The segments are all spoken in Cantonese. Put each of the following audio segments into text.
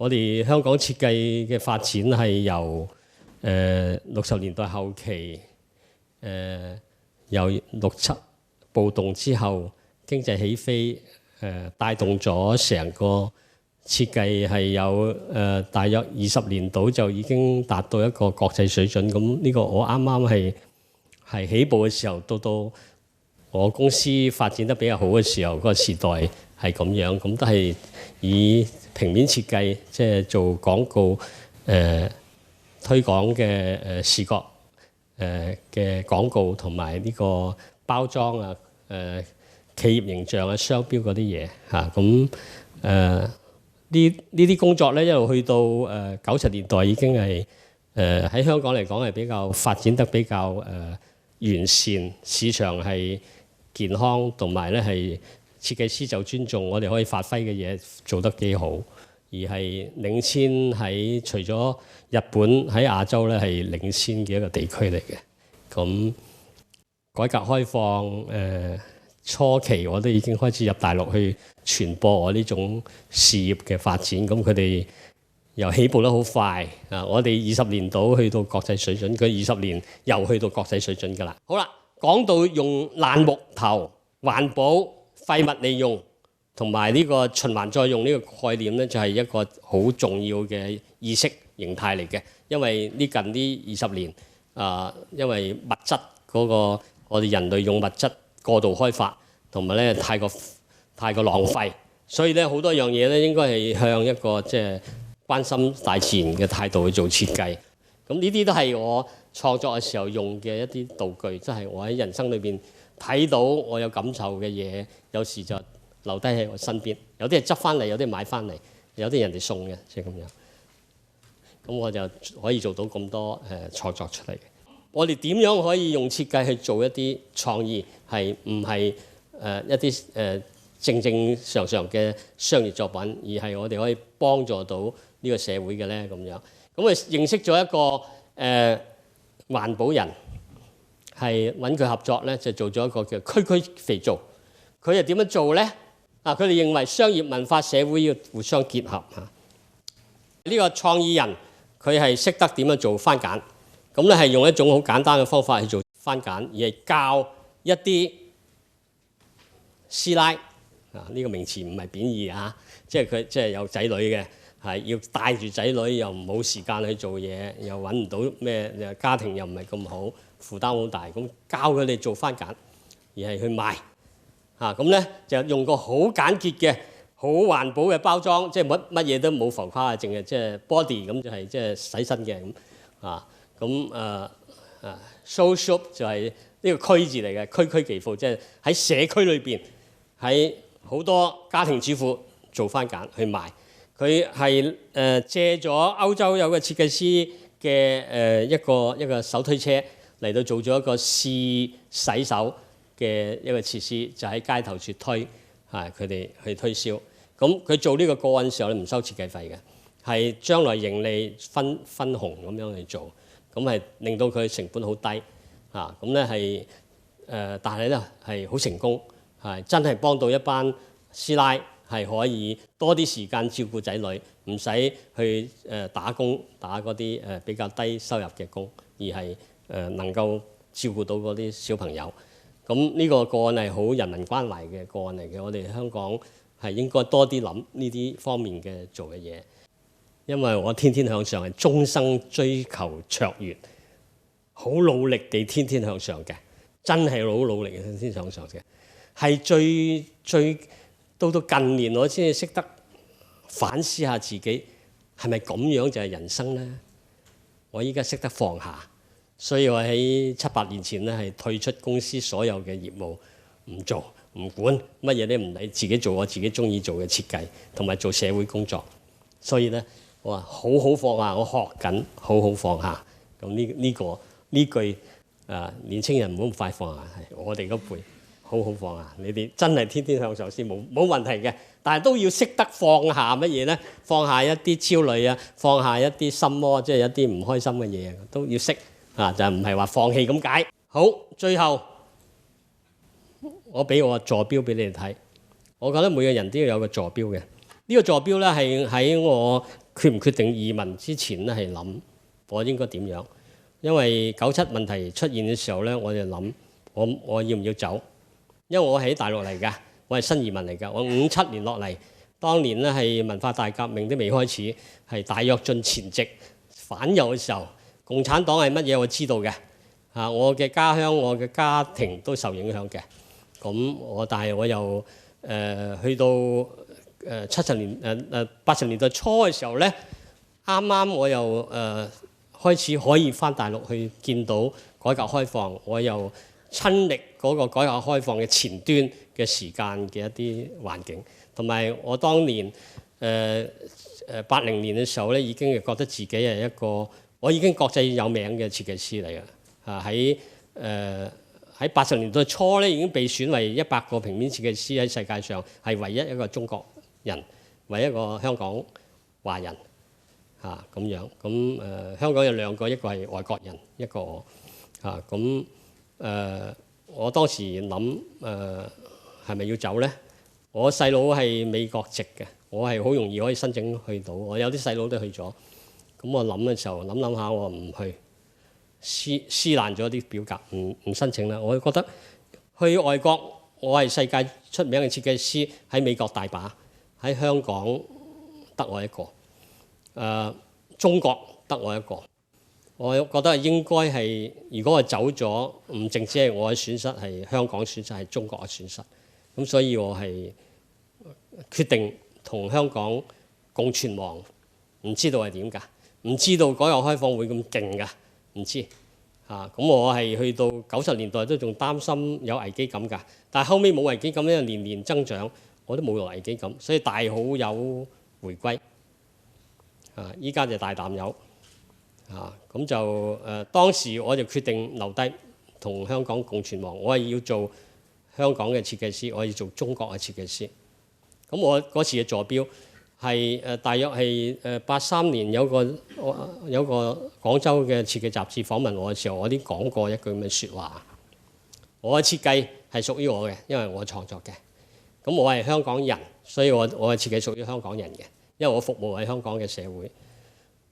我哋香港設計嘅發展係由60年代後期由6、7暴動之後經濟起飛，帶動咗成個設計係有大約20年度就已經達到一個國際水準。咁呢個我啱啱係起步嘅時候，到我公司發展得比較好嘅時候，嗰個時代係咁樣，咁都係以平面設計，即係做廣告推廣嘅視覺嘅廣告同埋呢個包裝啊、企業形象啊、商標嗰啲嘢嚇。咁呢啲工作咧，一路去到90年代已經係喺香港嚟講係比較發展得比較完善，市場係健康，同埋咧係設計師就尊重我哋可以發揮嘅嘢做得幾好，而係領先喺除咗日本喺亞洲咧係領先嘅一個地區嚟嘅。咁改革開放初期我都已經開始入大陸去傳播我呢種事業嘅發展，咁佢哋又起步得好快啊！我哋20年度去到國際水準，佢20年又去到國際水準㗎啦。好啦，講到用爛木頭、環保、廢物利用同埋呢個循環再用呢個概念咧，就係一個好重要嘅意識形態嚟嘅。因為近呢20年因為物質嗰個我哋人類用物質過度開發，同埋咧太過浪費，所以咧好多樣嘢咧應該係向一個即係關心大自然嘅態度去做設計。咁呢啲都係我創作嘅時候用嘅一啲道具，即係我喺人生裏邊睇到我有感受嘅嘢，有時就留低喺我身邊。有啲係執翻嚟，有啲買翻嚟，有啲人哋送嘅，即係咁樣。咁我就可以做到咁多創作出嚟嘅。我哋點樣可以用設計去做一啲創意，係唔係一啲正常嘅商業作品，而係我哋可以幫助到呢個社會嘅咧咁樣。咁我認識咗一個環保人，係揾佢合作咧，就做咗一個叫區區肥皂。佢係點樣做咧？佢哋認為商業文化社會要互相結合嚇。呢個創意人佢係識得點樣做番梘。咁咧係用一種好簡單嘅方法去做番梘，而係教一啲師奶呢個名詞唔係貶義啊，即係佢即係有仔女嘅，係要帶住仔女又冇時間去做嘢，又揾唔到咩家庭又唔係咁好，負擔好大，咁教佢哋做番梘，而係去賣咁咧就用個好簡潔嘅、好環保嘅包裝，即係乜嘢都冇浮誇啊，淨係即係 body 咁就係即係洗身嘅咁咁soul shop 就係呢個區字嚟嘅，區區其富，即係喺社區裏邊，喺好多家庭主婦做番梘去賣。佢係借咗歐洲有個設計師嘅一個手推車嚟到做咗一個試洗手嘅一個設施，就喺街頭處推佢哋去推銷。咁佢做呢個個案嘅時候咧，唔收設計費嘅，係將來盈利分紅咁樣去做。咁係令到佢成本好低咁咧係但係咧係好成功，係真係幫到一班師奶係可以多啲時間照顧仔女，唔使去打工打嗰啲比較低收入嘅工，而係能夠照顧到嗰啲小朋友。咁呢個個案係好人民關懷嘅個案嚟嘅，我哋香港係應該多啲諗呢啲方面嘅做嘅嘢。因為我天天向上係終生追求卓越，好努力地天天向上嘅，真係好努力嘅天天向上嘅，係最到近年我先至識得反思下自己係咪咁樣就係人生咧？我依家識得放下，所以我喺7、8年前咧係退出公司所有嘅業務，唔做唔管乜嘢都唔理，自己做我自己中意做嘅設計，同埋做社會工作。所以咧。我話好好放下，我學緊好好放下。咁呢句年青人唔好咁快放下，係我哋嗰輩好好放下。你哋真係天天向上先冇問題嘅，但係都要識得放下乜嘢咧？放下一啲焦慮啊，放下一啲心魔，即係一啲唔開心嘅嘢都要識就唔係話放棄咁解。好，最後我俾我個坐標俾你哋睇。我覺得每個人都要有個坐標嘅。呢個坐標咧係喺我決唔決定移民之前咧係諗我應該點樣，因為97問題出現嘅時候咧，我就諗我要唔要走，因為我喺大陸嚟㗎，我係新移民嚟㗎，我57年落嚟，當年咧係文化大革命都未開始，係大躍進前夕反右嘅時候，共產黨係乜嘢我知道嘅，我嘅家鄉我嘅家庭都受影響嘅，咁但係我又去到80年代初嘅時候咧，啱啱我又開始可以返大陸去見到改革開放，我又親歷嗰個改革開放嘅前端嘅時間嘅一啲環境，同埋我當年80年嘅時候咧，已經係覺得自己係一個我已經國際有名嘅設計師嚟嘅，喺80年代初咧已經被選為100個平面設計師喺世界上係唯一一個中國人，唯一一個香港華人咁樣。香港有2個，一個係外國人，一個我我當時諗係咪要走咧？我細佬係美國籍嘅，我係好容易可以申請去到，我有啲細佬都去咗。咁我諗嘅時候諗下，我唔去，撕爛咗啲表格，唔申請啦。我覺得去外國，我係世界出名嘅設計師，喺美國大把，喺香港得我一個，中國得我一個。我覺得應該係，如果我走咗，唔淨止係我嘅損失，係香港損失，係中國嘅損失。咁所以我係決定同香港共存亡，唔知道係點㗎？唔知道改革開放會咁勁㗎？唔知咁我係去到90年代都仲擔心有危機感㗎，但係後尾冇危機感，因為年年增長，我都冇危機感，所以大好友回歸依家就大淡友咁就當時我就決定留低同香港共存亡，我係要做香港嘅設計師，我要做中國嘅設計師。咁我嗰時嘅座標係大約係83年有個廣州嘅設計雜誌訪問我嘅時候，我啲講過一句咁嘅説話。我嘅設計係屬於我嘅，因為我創作嘅。咁我係香港人，所以我嘅設計屬於香港人嘅，因為我服務喺香港嘅社會。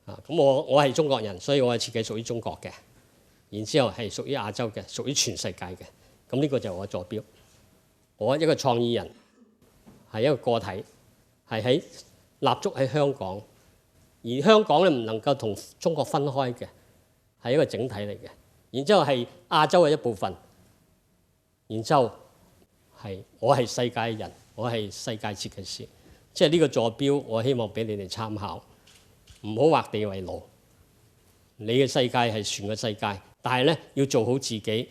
咁我係中國人，所以我嘅設計屬於中國嘅。然之後係屬於亞洲嘅，屬於全世界嘅。咁呢個就係我嘅座標。我一個創意人係一個個體，係喺立足喺香港，而香港咧唔能夠同中國分開嘅，係一個整體嚟嘅。然之後係亞洲嘅一部分，然之後我係世界人，我係世界設計師，即係呢個座標，我希望俾你哋參考，唔好畫地為牢。你嘅世界係全個世界，但係咧要做好自己，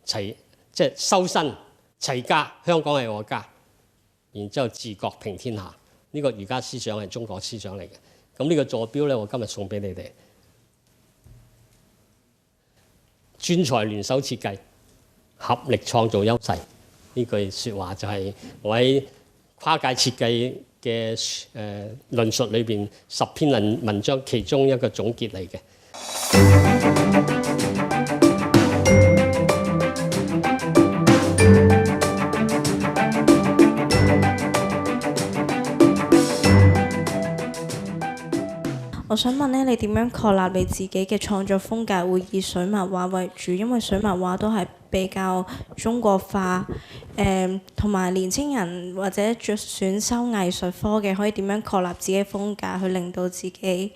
即係修身齊家。香港係我家。然之後治國平天下，呢個儒家思想係中國思想嚟嘅。咁呢個座標咧，我今日送俾你哋。專才聯手設計，合力創造優勢。呢句説話就係我喺跨界設計嘅論述裏邊10篇文章其中一個總結嚟嘅。我想問咧，你點樣確立你自己嘅創作風格會以水墨畫為主？因為水墨畫都係比較中國化，同埋年輕人或者選修藝術科嘅，可以點樣確立自己嘅風格，去令到自己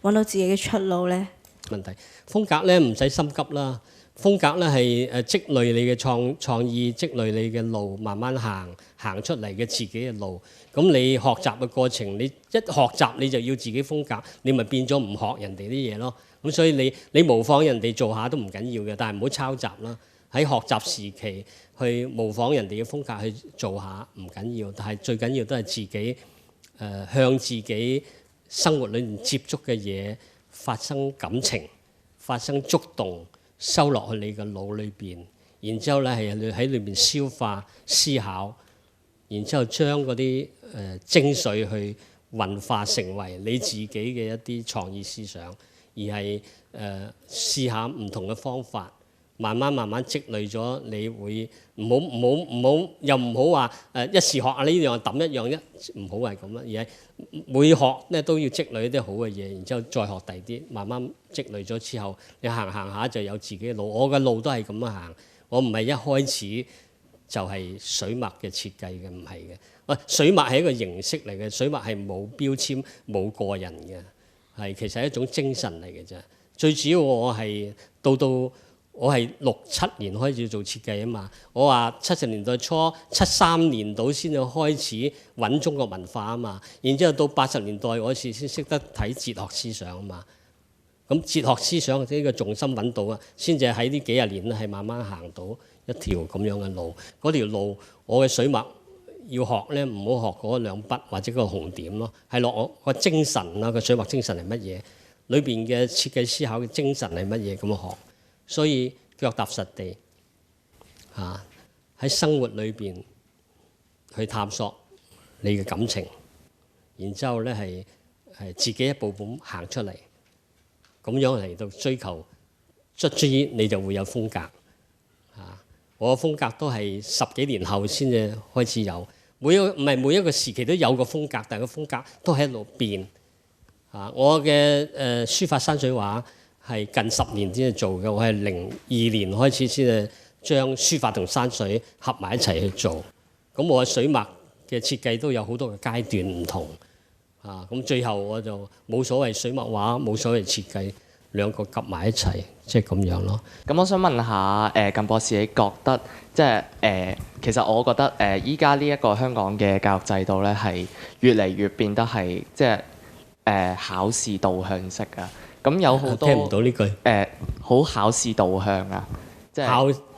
揾到自己嘅出路呢？問題風格咧唔使心急啦，風格咧係積累你嘅創意，積累你嘅路，慢慢行出嚟嘅自己嘅路。咁你學習嘅過程，你一學習你就要自己風格，你咪變咗唔學人哋啲嘢咯。咁所以你模仿人哋做下都唔緊要嘅，但係唔好抄襲啦。喺學習時期去模仿人哋嘅風格去做下唔緊要，但係最緊要都係自己向自己生活裏面接觸嘅嘢發生感情，發生觸動，收落去你嘅腦裏邊，然之後咧係喺裏面消化思考，然之後將嗰啲精髓去運化成為你自己嘅一啲創意思想，而係試下唔同嘅方法，慢慢積累咗，你會唔好又唔好話一時學呢樣揼一樣唔好係咁啦，而係每學咧都要積累一啲好嘅嘢，然之後再學第啲，慢慢積累咗之後，你行下就有自己嘅路。我嘅路都係咁樣行，我唔係一開始就係水墨嘅設計嘅，唔係嘅。水墨係一個形式嚟嘅，水墨係冇標籤冇個人嘅，係其實係一種精神嚟嘅啫。最主要我係到我係67年開始做設計啊嘛，我話70年代初73年度先至開始揾中國文化啊嘛，然之後到80年代我先識得睇哲學思想啊嘛，咁哲學思想呢個重心揾到啊，先至喺呢幾十年咧係慢慢行到一條咁樣嘅路。嗰條路我嘅水墨要學咧，唔好學嗰兩筆或者個紅點咯，係落我個精神啦，個水墨精神係乜嘢，裏邊嘅設計思考嘅精神係乜嘢咁學。所以腳踏實地嚇，喺生活裏邊去探索你嘅感情，然之後咧係自己一步步行出嚟，咁樣嚟到追求，卒之你就會有風格嚇。我嘅風格都係10幾年後先至開始有，唔係每一個時期都有個風格，但係個風格都喺度變嚇。我嘅書法山水畫係近10年先至做嘅，我係02年開始先至將書法同山水合埋一齊去做。咁我嘅水墨嘅設計都有好多嘅階段唔同啊。咁最後我就冇所謂水墨畫，冇所謂設計，兩個夾埋一齊，即係咁樣咯。咁我想問下靳博士，你覺得即係其實我覺得依家呢一個香港嘅教育制度咧，係越嚟越變得係即係考試導向式啊。咁有好多聽唔到呢句好考試導向啊，即係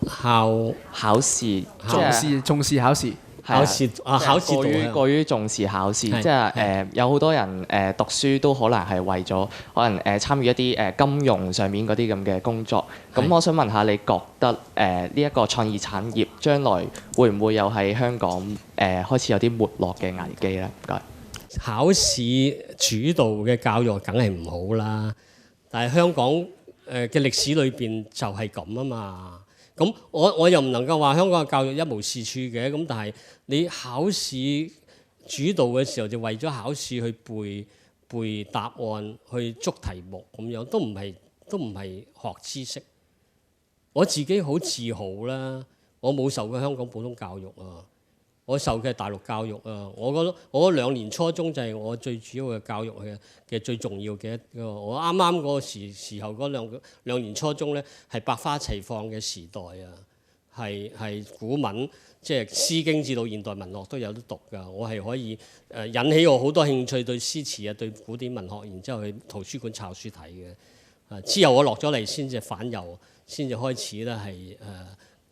考試，重視考試，考試過於重視考試，即係有好多人讀書都可能係為咗可能參與一啲金融上面嗰啲咁嘅工作。咁我想問下，你覺得呢一個創意產業將來會唔會有喺香港開始有啲沒落嘅危機咧？唔該。考試主導嘅教育梗係唔好啦，但係香港嘅歷史裏邊就係咁啊嘛。咁我又唔能夠話香港嘅教育一無是處嘅，咁但係你考試主導嘅時候就為咗考試去背答案、去捉題目咁樣，都唔係學知識。我自己好自豪啦，我冇受過香港普通教育啊。我受嘅係大陸教育啊！我覺得我2年初中就係我最主要嘅教育嘅最重要嘅一個。我啱啱嗰個時候嗰兩年初中咧，係百花齊放嘅時代啊！係古文，即係《詩經》至到現代文學都有得讀㗎。我係可以引起我好多興趣，對詩詞啊，對古典文學，然之後去圖書館抄書睇嘅。之後我落咗嚟先至反右，先至開始咧係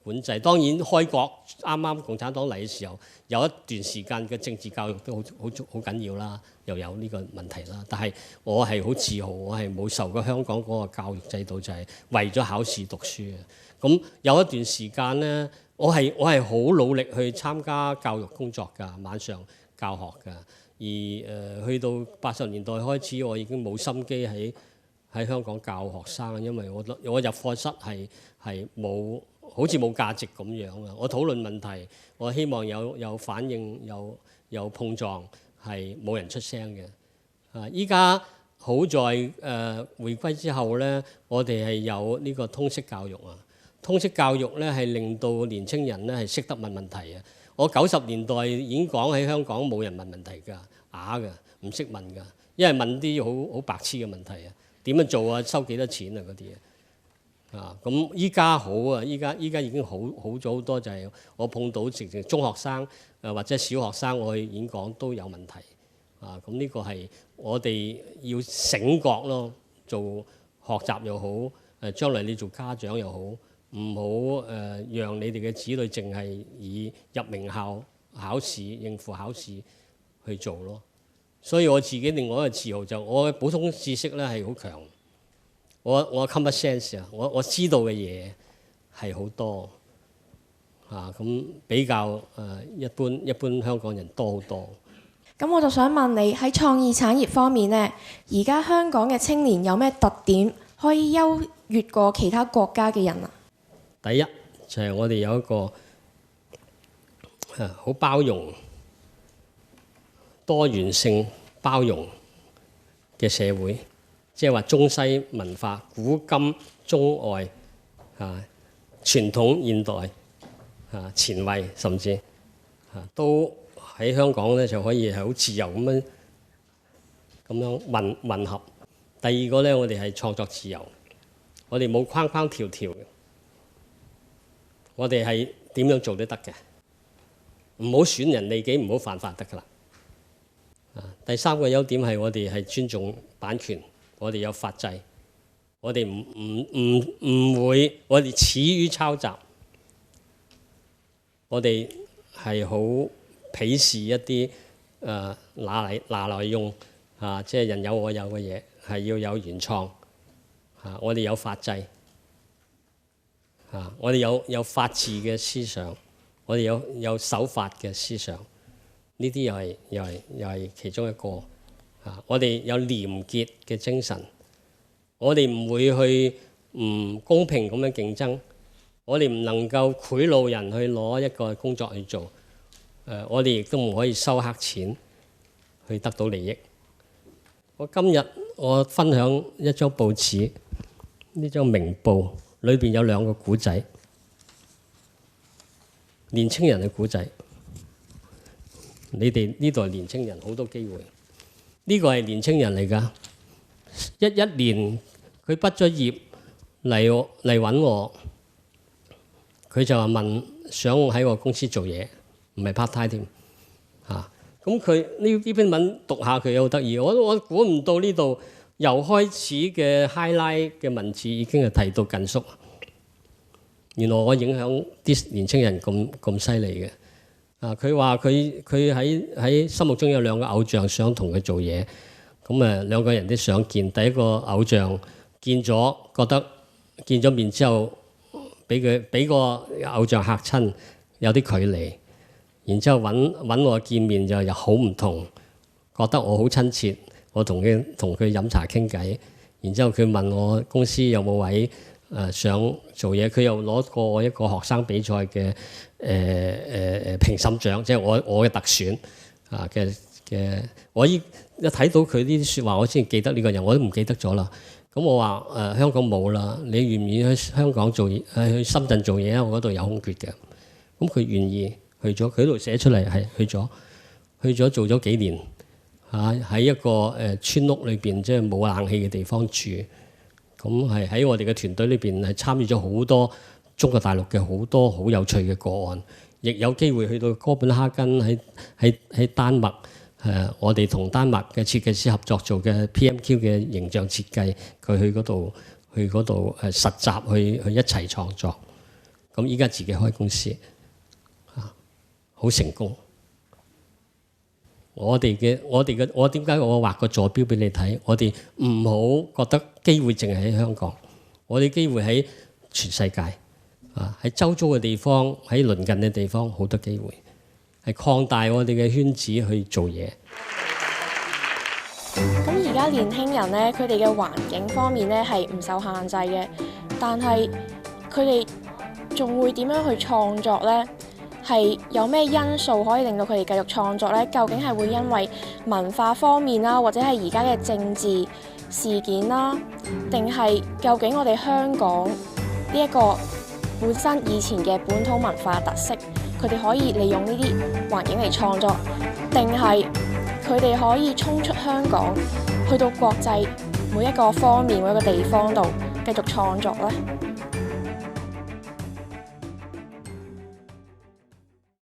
管制。當然開國啱啱共產黨嚟嘅時候，有一段時間嘅政治教育都好緊要啦，又有呢個問題啦。但係我係好自豪，我係冇受過香港嗰個教育制度就係為咗考試讀書嘅。咁有一段時間呢，我係好努力去參加教育工作㗎，晚上教學㗎。而去到80年代開始，我已經冇心機喺香港教學生，因為我入課室係冇。好似冇價值咁樣啊！我討論問題，我希望有反應，有碰撞，係冇人出聲嘅。依家好在回歸之後咧，我哋係有呢個通識教育啊。通識教育咧係令到年青人咧係識得問問題啊。我90年代已經講喺香港冇人問問題㗎，啞㗎，唔識問㗎，因為問啲好白痴嘅問題啊，點樣做啊，收幾多錢啊嗰啲啊。咁依家好啊！依家已經好咗好多，就係我碰到直情中學生或者小學生，我去演講都有問題咁呢個係我哋要醒覺咯，做學習又好，將來你做家長又好，唔好讓你哋嘅子女淨係以入名校考試應付考試去做咯。所以我自己另外一個自豪就我嘅普通知識咧係好強。我 common sense 啊，我知道嘅嘢係好多咁比較一般香港人多好多。咁我就想問你喺創意產業方面呢，而家香港嘅青年有咩特點可以優越過其他國家嘅人啊？第一就係我哋有一個好包容、多元性包容嘅社會，即係話中西文化、古今中外傳統現代前衛，甚至都喺香港咧就可以係好自由咁樣混合。第二個咧，我哋係創作自由，我哋冇框框條條嘅，我哋係點樣做都得嘅，唔好損人利己，唔好犯法得㗎啦。第三個優點係我哋係尊重版權，我哋有法制，我哋唔會，我哋恥於抄襲，我哋係好鄙視一啲拿嚟用即係人有我有嘅嘢，係要有原創我哋有法制我哋有法治嘅思想，我哋有守法嘅思想。呢啲又係其中一個我哋有廉潔嘅精神，我哋唔會去唔公平咁樣競爭，我哋唔能夠賄賂人去攞一個工作去做，我哋亦都唔可以收黑錢去得到利益。今日我分享一張報紙，呢張明報裏邊有2個古仔，年青人嘅古仔。你哋呢度係年青人，好多機會。呢個係年青人嚟㗎，11年佢畢咗業嚟揾我，佢就話問想喺我公司做嘢，唔係 part time 添咁佢呢篇文讀下佢好得意，我估唔到呢度由開始嘅 highlight 嘅文字已經係提到緊縮。原來我影響啲年青人咁犀利嘅。佢話佢喺心目中有2個偶像想同佢做嘢，咁2個人都想見。第一個偶像見咗，覺得見咗面之後，俾個偶像嚇親，有啲距離。然之後揾我見面就又好唔同，覺得我好親切，我同佢飲茶傾偈。然之後佢問我公司有冇位想做嘢，佢又攞過我一個學生比賽嘅評審獎，即係我嘅特選嘅。我一睇到佢呢啲説話，我先記得呢個人，我都唔記得咗啦。咁我話香港冇啦，你願唔願意去香港做嘢？去深圳做嘢啊？我嗰度有空缺嘅。咁佢願意去咗，佢喺度寫出嚟係去咗做咗幾年喺一個村屋裏邊，即係冇冷氣嘅地方住。咁係喺我哋嘅團隊裏邊係參與咗好多中國大陸嘅好多好有趣嘅個案，亦有機會去到哥本哈根喺丹麥我哋同丹麥嘅設計師合作做嘅 PMQ 嘅形象設計，佢去嗰度實習去一齊創作。咁依家自己開公司好成功。我點解我畫個坐標俾你睇？我哋唔好覺得機會淨係喺香港，我哋機會喺全世界喺周遭嘅地方，喺鄰近嘅地方好多機會，係擴大我哋嘅圈子去做嘢。咁而家年輕人呢，佢哋嘅環境方面呢係唔受限制嘅，但係佢哋仲會點樣去創作呢？係有咩因素可以令到佢哋繼續創作呢？究竟係會因為文化方面啦，或者係而家嘅政治事件啦，定係究竟我哋香港呢一個本身以前嘅本土文化特色，佢哋可以利用呢啲環境嚟創作，定係佢哋可以衝出香港，去到國際每一個方面每一個地方度繼續創作呢？